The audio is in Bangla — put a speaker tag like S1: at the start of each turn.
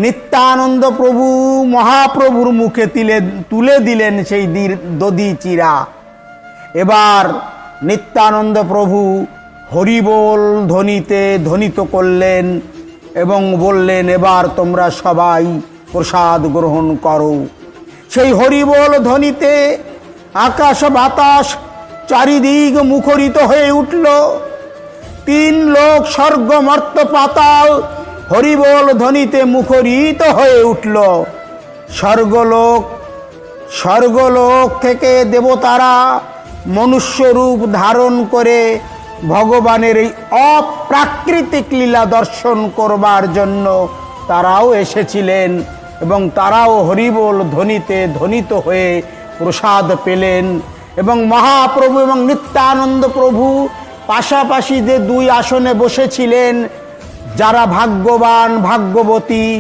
S1: নিত্যানন্দ প্রভু মহাপ্রভুর মুখে তুলে দিলেন সেই দধি চিরা। এবার নিত্যানন্দ প্রভু হরিবোল ধ্বনিতে ধ্বনিত করলেন এবং বললেন, এবার তোমরা সবাই প্রসাদ গ্রহণ করো। সেই হরিবোল ধ্বনিতে আকাশ বাতাস চারিদিক মুখরিত হয়ে উঠল। 3 লোক স্বর্গ মর্ত পাতাল হরিবোল ধ্বনিতে মুখরিত হয়ে উঠল। স্বর্গলোক থেকে দেবতারা মনুষ্য রূপ ধারণ করে ভগবানের এই অপ্রাকৃতিক লীলা দর্শন করবার জন্য তারাও এসেছিলেন এবং তারাও হরিবোল ধ্বনিতে ধ্বনিত হয়ে প্রসাদ পেলেন। এবং মহাপ্রভু এবং নিত্যানন্দ প্রভু পাশাপাশি যে 2 আসনে বসেছিলেন, যারা ভাগ্যবান ভাগ্যবতী